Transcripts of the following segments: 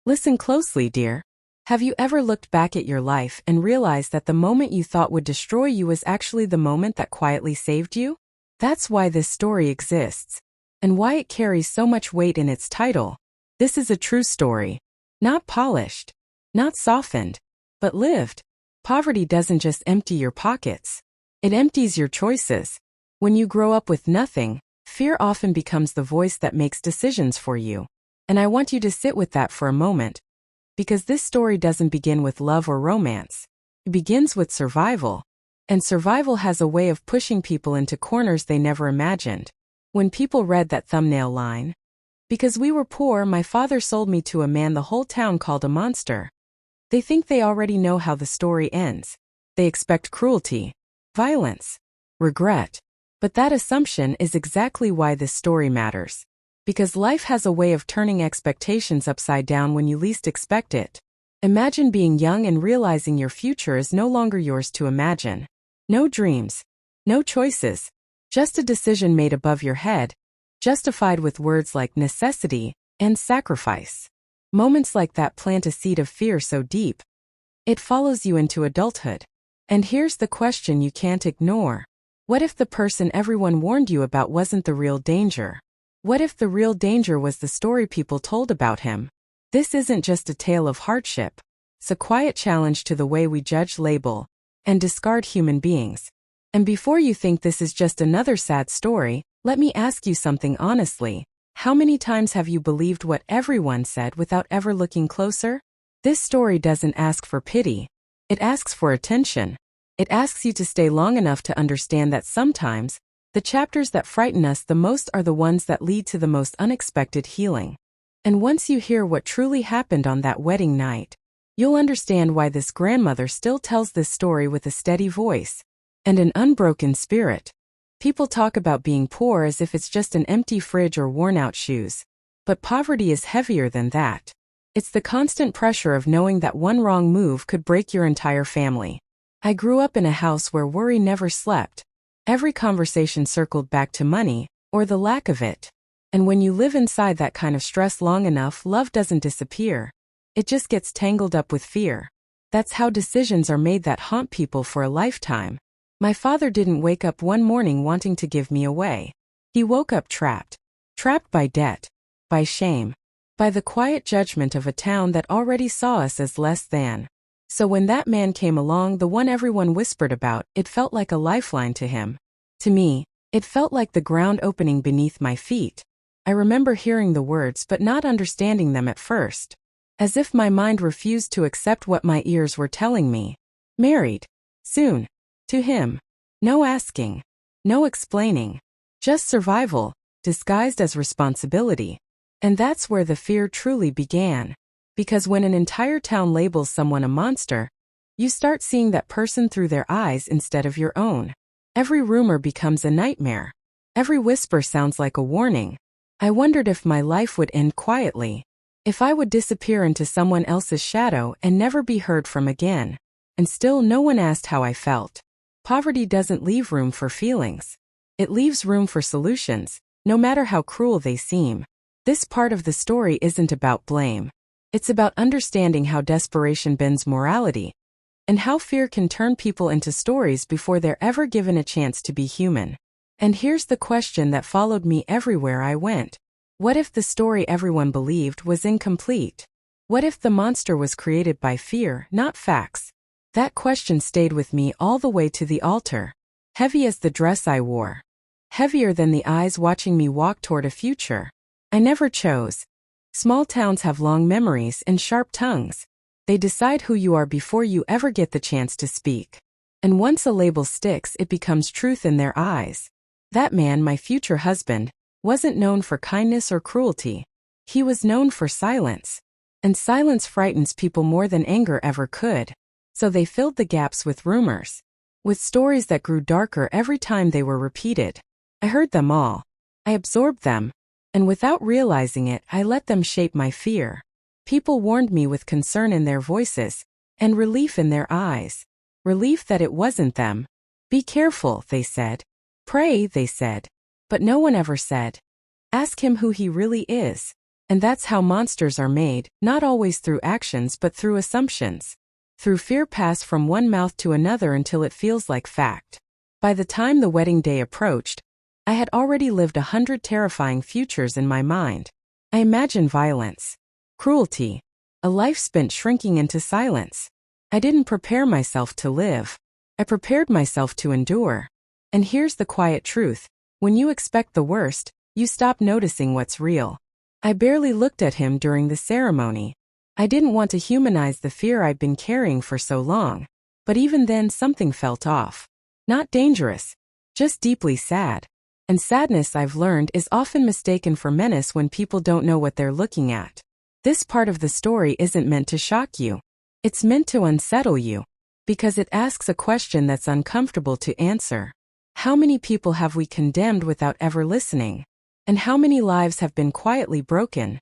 Listen closely, dear. Have you ever looked back at your life and realized that the moment you thought would destroy you was actually the moment that quietly saved you? That's why this story exists, and why it carries so much weight in its title. This is a true story. Not polished, not softened, but lived. Poverty doesn't just empty your pockets. It empties your choices. When you grow up with nothing, fear often becomes the voice that makes decisions for you. And I want you to sit with that for a moment. Because this story doesn't begin with love or romance. It begins with survival. And survival has a way of pushing people into corners they never imagined. When people read that thumbnail line, "Because we were poor, my father sold me to a man the whole town called a monster," they think they already know how the story ends. They expect cruelty, violence, regret. But that assumption is exactly why this story matters. Because life has a way of turning expectations upside down when you least expect it. Imagine being young and realizing your future is no longer yours to imagine. No dreams, no choices, just a decision made above your head, justified with words like necessity and sacrifice. Moments like that plant a seed of fear so deep, it follows you into adulthood. And here's the question you can't ignore. What if the person everyone warned you about wasn't the real danger? What if the real danger was the story people told about him? This isn't just a tale of hardship. It's a quiet challenge to the way we judge, label, and discard human beings. And before you think this is just another sad story, let me ask you something honestly. How many times have you believed what everyone said without ever looking closer? This story doesn't ask for pity. It asks for attention. It asks you to stay long enough to understand that sometimes, the chapters that frighten us the most are the ones that lead to the most unexpected healing. And once you hear what truly happened on that wedding night, you'll understand why this grandmother still tells this story with a steady voice and an unbroken spirit. People talk about being poor as if it's just an empty fridge or worn-out shoes. But poverty is heavier than that. It's the constant pressure of knowing that one wrong move could break your entire family. I grew up in a house where worry never slept. Every conversation circled back to money, or the lack of it. And when you live inside that kind of stress long enough, love doesn't disappear. It just gets tangled up with fear. That's how decisions are made that haunt people for a lifetime. My father didn't wake up one morning wanting to give me away. He woke up trapped. Trapped by debt, by shame, by the quiet judgment of a town that already saw us as less than. So when that man came along, the one everyone whispered about, it felt like a lifeline to him. To me, it felt like the ground opening beneath my feet. I remember hearing the words but not understanding them at first. As if my mind refused to accept what my ears were telling me. Married. Soon. To him. No asking. No explaining. Just survival, disguised as responsibility. And that's where the fear truly began. Because when an entire town labels someone a monster, you start seeing that person through their eyes instead of your own. Every rumor becomes a nightmare. Every whisper sounds like a warning. I wondered if my life would end quietly. If I would disappear into someone else's shadow and never be heard from again. And still no one asked how I felt. Poverty doesn't leave room for feelings. It leaves room for solutions, no matter how cruel they seem. This part of the story isn't about blame. It's about understanding how desperation bends morality, and how fear can turn people into stories before they're ever given a chance to be human. And here's the question that followed me everywhere I went. What if the story everyone believed was incomplete? What if the monster was created by fear, not facts? That question stayed with me all the way to the altar. Heavy as the dress I wore. Heavier than the eyes watching me walk toward a future I never chose. Small towns have long memories and sharp tongues. They decide who you are before you ever get the chance to speak. And once a label sticks, it becomes truth in their eyes. That man, my future husband, wasn't known for kindness or cruelty. He was known for silence. And silence frightens people more than anger ever could. So they filled the gaps with rumors. With stories that grew darker every time they were repeated. I heard them all. I absorbed them. And without realizing it, I let them shape my fear. People warned me with concern in their voices, and relief in their eyes. Relief that it wasn't them. Be careful, they said. Pray, they said. But no one ever said, ask him who he really is. And that's how monsters are made, not always through actions but through assumptions. Through fear passed from one mouth to another until it feels like fact. By the time the wedding day approached, I had already lived 100 terrifying futures in my mind. I imagined violence, cruelty, a life spent shrinking into silence. I didn't prepare myself to live. I prepared myself to endure. And here's the quiet truth. When you expect the worst, you stop noticing what's real. I barely looked at him during the ceremony. I didn't want to humanize the fear I'd been carrying for so long. But even then something felt off. Not dangerous, just deeply sad. And sadness, I've learned, is often mistaken for menace when people don't know what they're looking at. This part of the story isn't meant to shock you. It's meant to unsettle you. Because it asks a question that's uncomfortable to answer. How many people have we condemned without ever listening? And how many lives have been quietly broken?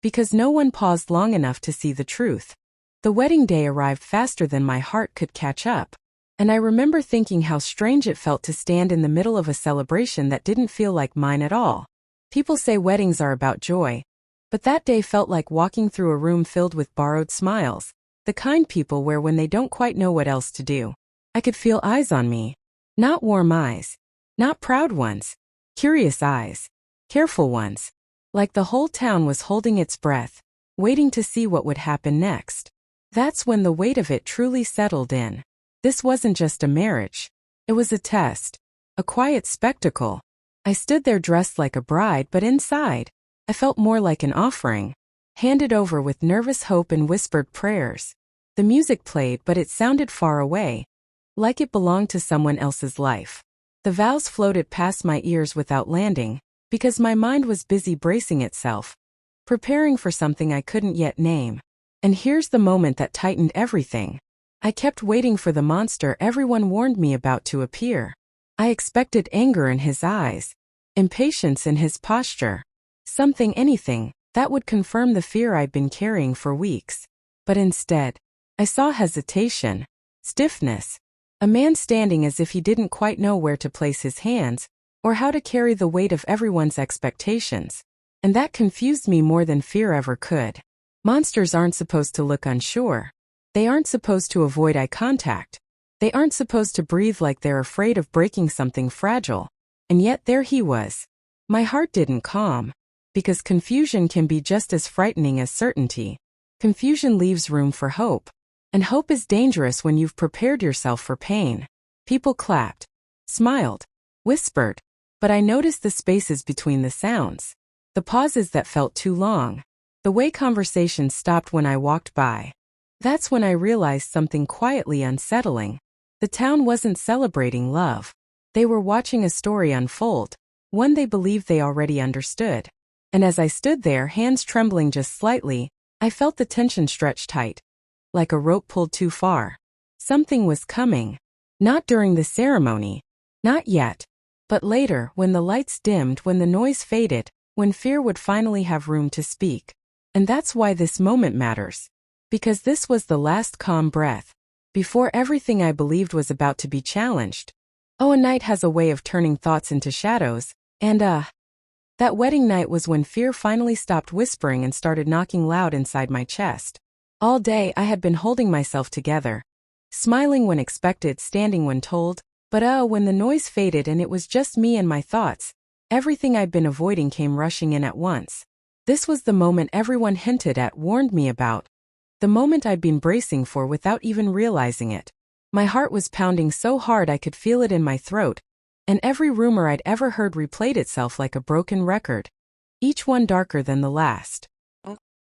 Because no one paused long enough to see the truth. The wedding day arrived faster than my heart could catch up. And I remember thinking how strange it felt to stand in the middle of a celebration that didn't feel like mine at all. People say weddings are about joy. But that day felt like walking through a room filled with borrowed smiles. The kind people wear when they don't quite know what else to do. I could feel eyes on me. Not warm eyes. Not proud ones. Curious eyes. Careful ones. Like the whole town was holding its breath, waiting to see what would happen next. That's when the weight of it truly settled in. This wasn't just a marriage. It was a test. A quiet spectacle. I stood there dressed like a bride, but inside, I felt more like an offering. Handed over with nervous hope and whispered prayers. The music played, but it sounded far away. Like it belonged to someone else's life. The vows floated past my ears without landing, because my mind was busy bracing itself. Preparing for something I couldn't yet name. And here's the moment that tightened everything. I kept waiting for the monster everyone warned me about to appear. I expected anger in his eyes. Impatience in his posture. Anything, that would confirm the fear I'd been carrying for weeks. But instead, I saw hesitation. Stiffness. A man standing as if he didn't quite know where to place his hands, or how to carry the weight of everyone's expectations. And that confused me more than fear ever could. Monsters aren't supposed to look unsure. They aren't supposed to avoid eye contact. They aren't supposed to breathe like they're afraid of breaking something fragile. And yet there he was. My heart didn't calm. Because confusion can be just as frightening as certainty. Confusion leaves room for hope. And hope is dangerous when you've prepared yourself for pain. People clapped, smiled, whispered. But I noticed the spaces between the sounds. The pauses that felt too long. The way conversations stopped when I walked by. That's when I realized something quietly unsettling. The town wasn't celebrating love. They were watching a story unfold, one they believed they already understood. And as I stood there, hands trembling just slightly, I felt the tension stretch tight. Like a rope pulled too far. Something was coming. Not during the ceremony. Not yet. But later, when the lights dimmed, when the noise faded, when fear would finally have room to speak. And that's why this moment matters. Because this was the last calm breath. Before everything I believed was about to be challenged. Oh, a night has a way of turning thoughts into shadows, and that wedding night was when fear finally stopped whispering and started knocking loud inside my chest. All day I had been holding myself together. Smiling when expected, standing when told, but when the noise faded and it was just me and my thoughts, everything I'd been avoiding came rushing in at once. This was the moment everyone hinted at, warned me about. The moment I'd been bracing for without even realizing it. My heart was pounding so hard I could feel it in my throat, and every rumor I'd ever heard replayed itself like a broken record, each one darker than the last.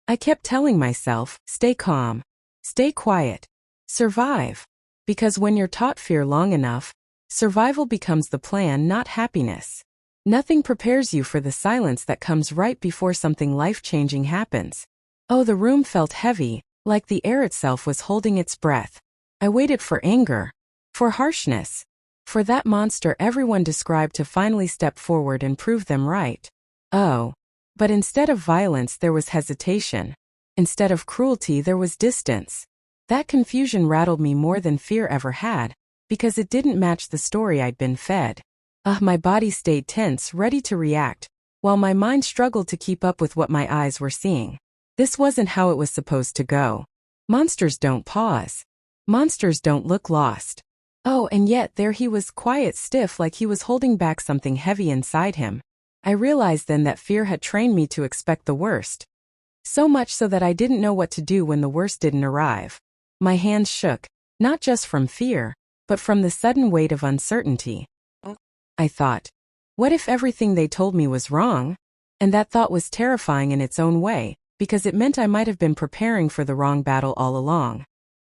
I kept telling myself, stay calm, stay quiet, survive. Because when you're taught fear long enough, survival becomes the plan, not happiness. Nothing prepares you for the silence that comes right before something life-changing happens. Oh, the room felt heavy, like the air itself was holding its breath. I waited for anger, for harshness, for that monster everyone described to finally step forward and prove them right. Oh, but instead of violence there was hesitation. Instead of cruelty there was distance. That confusion rattled me more than fear ever had, because it didn't match the story I'd been fed. My body stayed tense, ready to react, while my mind struggled to keep up with what my eyes were seeing. This wasn't how it was supposed to go. Monsters don't pause. Monsters don't look lost. Oh, and yet there he was, quiet, stiff, like he was holding back something heavy inside him. I realized then that fear had trained me to expect the worst. So much so that I didn't know what to do when the worst didn't arrive. My hands shook, not just from fear, but from the sudden weight of uncertainty. I thought, what if everything they told me was wrong? And that thought was terrifying in its own way, because it meant I might have been preparing for the wrong battle all along.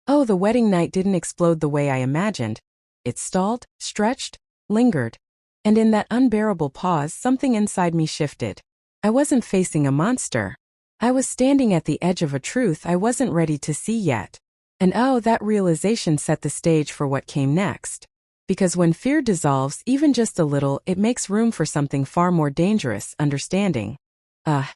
Oh, the wedding night didn't explode the way I imagined. It stalled, stretched, lingered. And in that unbearable pause, something inside me shifted. I wasn't facing a monster. I was standing at the edge of a truth I wasn't ready to see yet. And oh, that realization set the stage for what came next. Because when fear dissolves even just a little, it makes room for something far more dangerous, understanding. And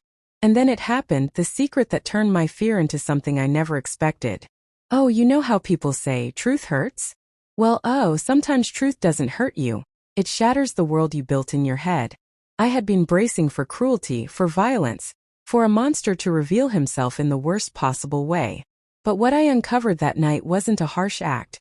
then it happened, the secret that turned my fear into something I never expected. Oh, you know how people say, truth hurts? Well, sometimes truth doesn't hurt you. It shatters the world you built in your head. I had been bracing for cruelty, for violence, for a monster to reveal himself in the worst possible way. But what I uncovered that night wasn't a harsh act.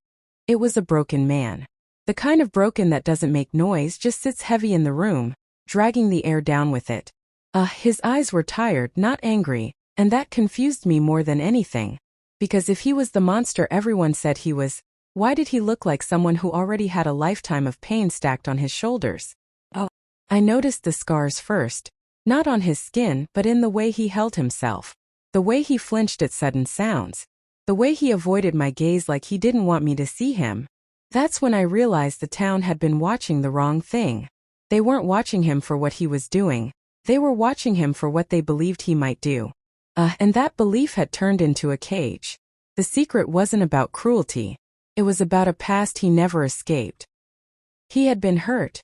It was a broken man. The kind of broken that doesn't make noise, just sits heavy in the room, dragging the air down with it. His eyes were tired, not angry, and that confused me more than anything. Because if he was the monster everyone said he was, why did he look like someone who already had a lifetime of pain stacked on his shoulders? I noticed the scars first, not on his skin but in the way he held himself. The way he flinched at sudden sounds. The way he avoided my gaze like he didn't want me to see him. That's when I realized the town had been watching the wrong thing. They weren't watching him for what he was doing. They were watching him for what they believed he might do. And that belief had turned into a cage. The secret wasn't about cruelty. It was about a past he never escaped. He had been hurt,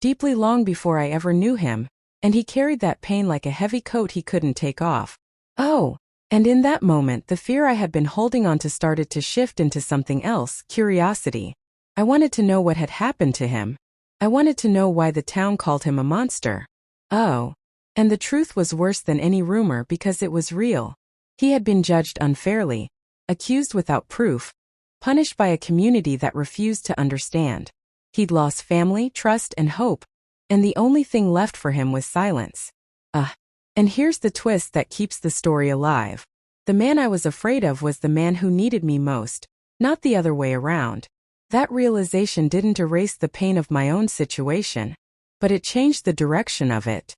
deeply, long before I ever knew him, and he carried that pain like a heavy coat he couldn't take off. And in that moment the fear I had been holding on to started to shift into something else, curiosity. I wanted to know what had happened to him. I wanted to know why the town called him a monster. And the truth was worse than any rumor because it was real. He had been judged unfairly, accused without proof, punished by a community that refused to understand. He'd lost family, trust, and hope, and the only thing left for him was silence. And here's the twist that keeps the story alive. The man I was afraid of was the man who needed me most, not the other way around. That realization didn't erase the pain of my own situation, but it changed the direction of it.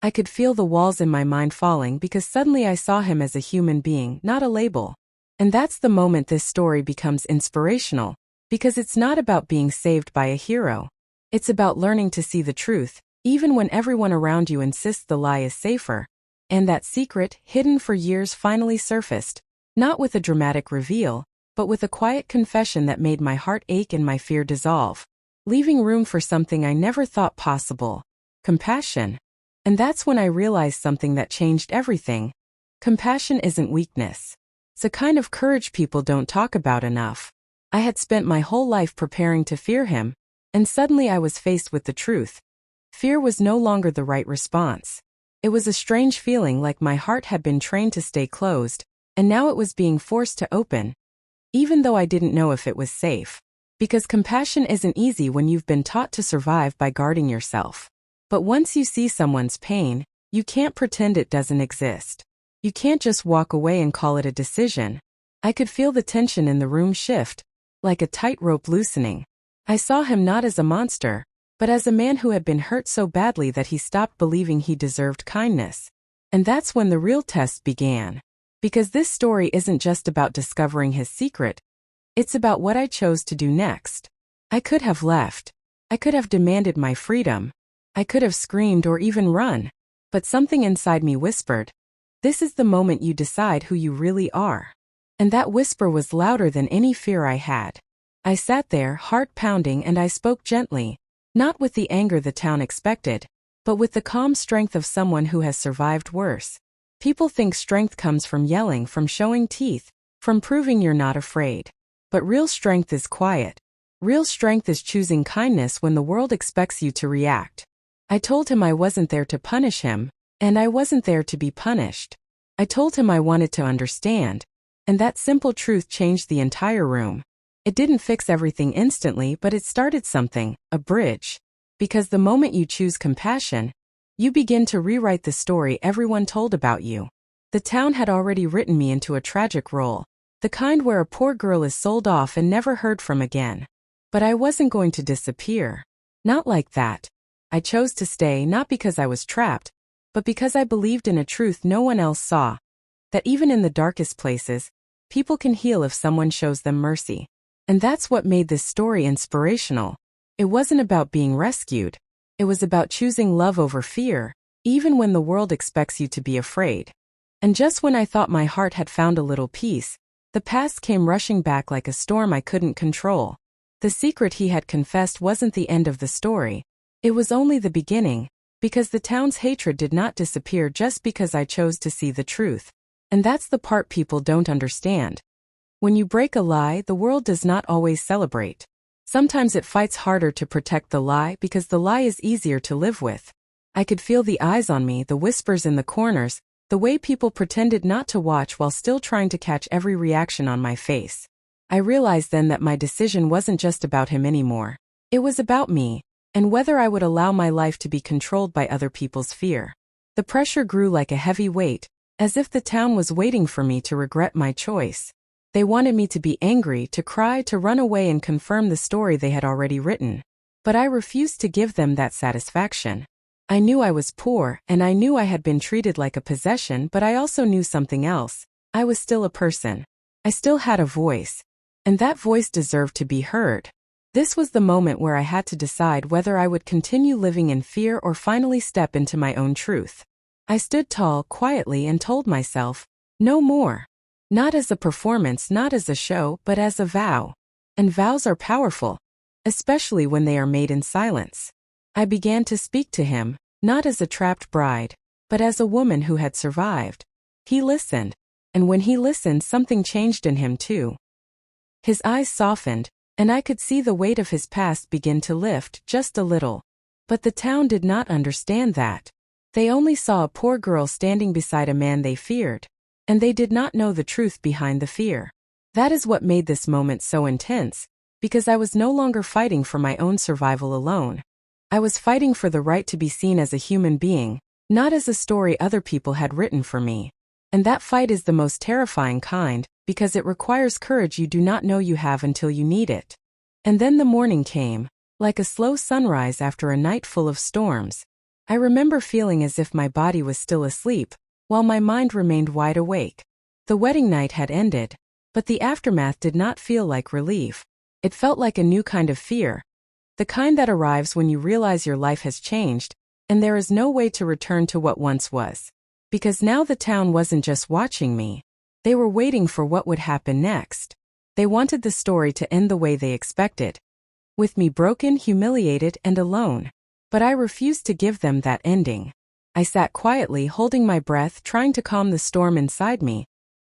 I could feel the walls in my mind falling because suddenly I saw him as a human being, not a label. And that's the moment this story becomes inspirational, because it's not about being saved by a hero. It's about learning to see the truth, even when everyone around you insists the lie is safer. And that secret, hidden for years, finally surfaced, not with a dramatic reveal, but with a quiet confession that made my heart ache and my fear dissolve, leaving room for something I never thought possible: compassion. And that's when I realized something that changed everything. Compassion isn't weakness. It's a kind of courage people don't talk about enough. I had spent my whole life preparing to fear him, and suddenly I was faced with the truth. Fear was no longer the right response. It was a strange feeling, like my heart had been trained to stay closed, and now it was being forced to open, even though I didn't know if it was safe. Because compassion isn't easy when you've been taught to survive by guarding yourself. But once you see someone's pain, you can't pretend it doesn't exist. You can't just walk away and call it a decision. I could feel the tension in the room shift, like a tightrope loosening. I saw him not as a monster, but as a man who had been hurt so badly that he stopped believing he deserved kindness. And that's when the real test began. Because this story isn't just about discovering his secret. It's about what I chose to do next. I could have left. I could have demanded my freedom. I could have screamed or even run. But something inside me whispered, this is the moment you decide who you really are. And that whisper was louder than any fear I had. I sat there, heart pounding, and I spoke gently, not with the anger the town expected, but with the calm strength of someone who has survived worse. People think strength comes from yelling, from showing teeth, from proving you're not afraid. But real strength is quiet. Real strength is choosing kindness when the world expects you to react. I told him I wasn't there to punish him, and I wasn't there to be punished. I told him I wanted to understand, and that simple truth changed the entire room. It didn't fix everything instantly, but it started something, a bridge. Because the moment you choose compassion, you begin to rewrite the story everyone told about you. The town had already written me into a tragic role, the kind where a poor girl is sold off and never heard from again. But I wasn't going to disappear. Not like that. I chose to stay not because I was trapped, but because I believed in a truth no one else saw. That even in the darkest places, people can heal if someone shows them mercy. And that's what made this story inspirational. It wasn't about being rescued. It was about choosing love over fear, even when the world expects you to be afraid. And just when I thought my heart had found a little peace, the past came rushing back like a storm I couldn't control. The secret he had confessed wasn't the end of the story. It was only the beginning, because the town's hatred did not disappear just because I chose to see the truth. And that's the part people don't understand. When you break a lie, the world does not always celebrate. Sometimes it fights harder to protect the lie because the lie is easier to live with. I could feel the eyes on me, the whispers in the corners, the way people pretended not to watch while still trying to catch every reaction on my face. I realized then that my decision wasn't just about him anymore. It was about me, and whether I would allow my life to be controlled by other people's fear. The pressure grew like a heavy weight, as if the town was waiting for me to regret my choice. They wanted me to be angry, to cry, to run away and confirm the story they had already written. But I refused to give them that satisfaction. I knew I was poor, and I knew I had been treated like a possession, but I also knew something else. I was still a person. I still had a voice. And that voice deserved to be heard. This was the moment where I had to decide whether I would continue living in fear or finally step into my own truth. I stood tall, quietly, and told myself, no more. Not as a performance, not as a show, but as a vow. And vows are powerful, especially when they are made in silence. I began to speak to him, not as a trapped bride, but as a woman who had survived. He listened, and when he listened, something changed in him too. His eyes softened, and I could see the weight of his past begin to lift just a little. But the town did not understand that. They only saw a poor girl standing beside a man they feared, and they did not know the truth behind the fear. That is what made this moment so intense, because I was no longer fighting for my own survival alone. I was fighting for the right to be seen as a human being, not as a story other people had written for me. And that fight is the most terrifying kind, because it requires courage you do not know you have until you need it. And then the morning came, like a slow sunrise after a night full of storms. I remember feeling as if my body was still asleep, while my mind remained wide awake. The wedding night had ended, but the aftermath did not feel like relief. It felt like a new kind of fear. The kind that arrives when you realize your life has changed, and there is no way to return to what once was. Because now the town wasn't just watching me. They were waiting for what would happen next. They wanted the story to end the way they expected, with me broken, humiliated, and alone. But I refused to give them that ending. I sat quietly, holding my breath, trying to calm the storm inside me,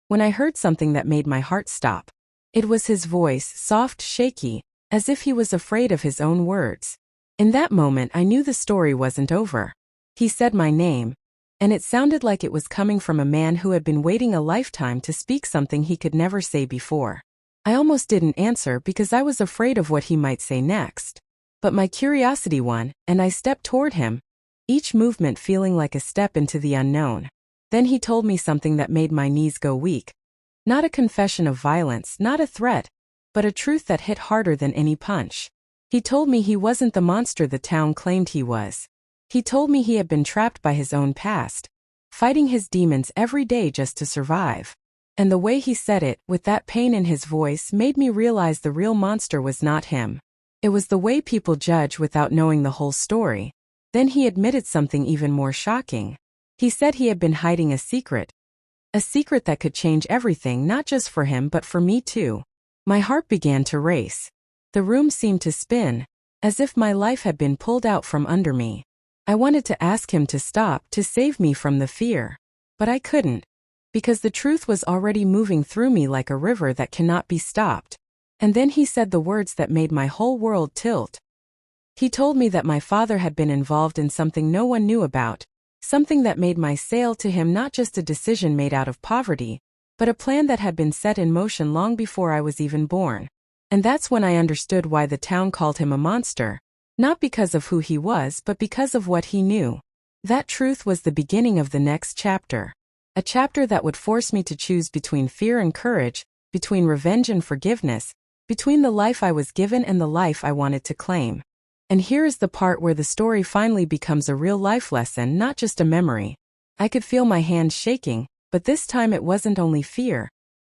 when I heard something that made my heart stop. It was his voice, soft, shaky, as if he was afraid of his own words. In that moment, I knew the story wasn't over. He said my name, and it sounded like it was coming from a man who had been waiting a lifetime to speak something he could never say before. I almost didn't answer because I was afraid of what he might say next. But my curiosity won, and I stepped toward him, each movement feeling like a step into the unknown. Then he told me something that made my knees go weak. Not a confession of violence, not a threat, but a truth that hit harder than any punch. He told me he wasn't the monster the town claimed he was. He told me he had been trapped by his own past, fighting his demons every day just to survive. And the way he said it, with that pain in his voice, made me realize the real monster was not him. It was the way people judge without knowing the whole story. Then he admitted something even more shocking. He said he had been hiding a secret that could change everything, not just for him but for me too. My heart began to race. The room seemed to spin, as if my life had been pulled out from under me. I wanted to ask him to stop, to save me from the fear. But I couldn't, because the truth was already moving through me like a river that cannot be stopped. And then he said the words that made my whole world tilt. He told me that my father had been involved in something no one knew about, something that made my sale to him not just a decision made out of poverty, but a plan that had been set in motion long before I was even born. And that's when I understood why the town called him a monster, not because of who he was but because of what he knew. That truth was the beginning of the next chapter. A chapter that would force me to choose between fear and courage, between revenge and forgiveness, between the life I was given and the life I wanted to claim. And here is the part where the story finally becomes a real life lesson, not just a memory. I could feel my hands shaking, but this time it wasn't only fear.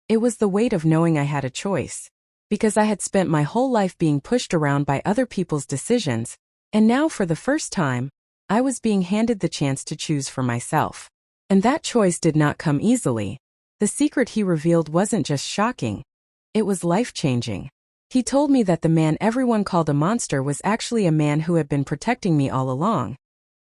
It was the weight of knowing I had a choice. Because I had spent my whole life being pushed around by other people's decisions, and now for the first time, I was being handed the chance to choose for myself. And that choice did not come easily. The secret he revealed wasn't just shocking. It was life-changing. He told me that the man everyone called a monster was actually a man who had been protecting me all along,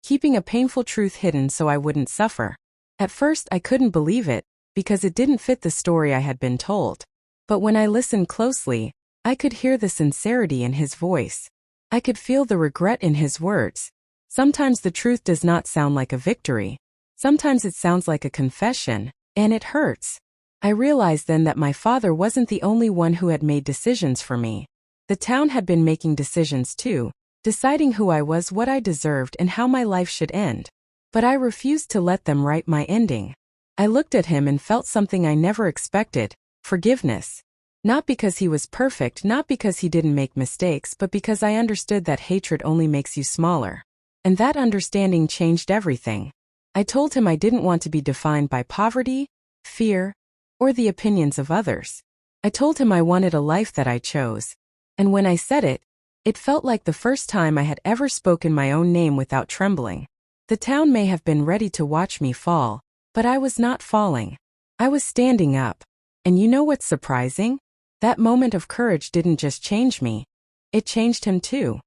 keeping a painful truth hidden so I wouldn't suffer. At first I couldn't believe it, because it didn't fit the story I had been told. But when I listened closely, I could hear the sincerity in his voice. I could feel the regret in his words. Sometimes the truth does not sound like a victory. Sometimes it sounds like a confession, and it hurts. I realized then that my father wasn't the only one who had made decisions for me. The town had been making decisions too, deciding who I was, what I deserved, and how my life should end. But I refused to let them write my ending. I looked at him and felt something I never expected: forgiveness. Not because he was perfect, not because he didn't make mistakes, but because I understood that hatred only makes you smaller. And that understanding changed everything. I told him I didn't want to be defined by poverty, fear, or the opinions of others. I told him I wanted a life that I chose. And when I said it, it felt like the first time I had ever spoken my own name without trembling. The town may have been ready to watch me fall, but I was not falling. I was standing up. And you know what's surprising? That moment of courage didn't just change me. It changed him too.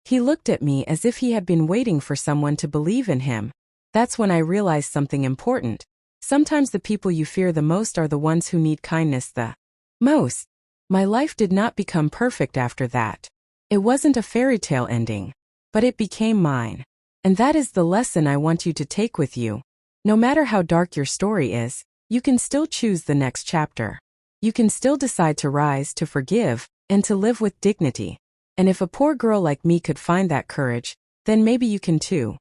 He looked at me as if he had been waiting for someone to believe in him. That's when I realized something important. Sometimes the people you fear the most are the ones who need kindness the most. My life did not become perfect after that. It wasn't a fairy tale ending, but it became mine. And that is the lesson I want you to take with you. No matter how dark your story is, you can still choose the next chapter. You can still decide to rise, to forgive, and to live with dignity. And if a poor girl like me could find that courage, then maybe you can too.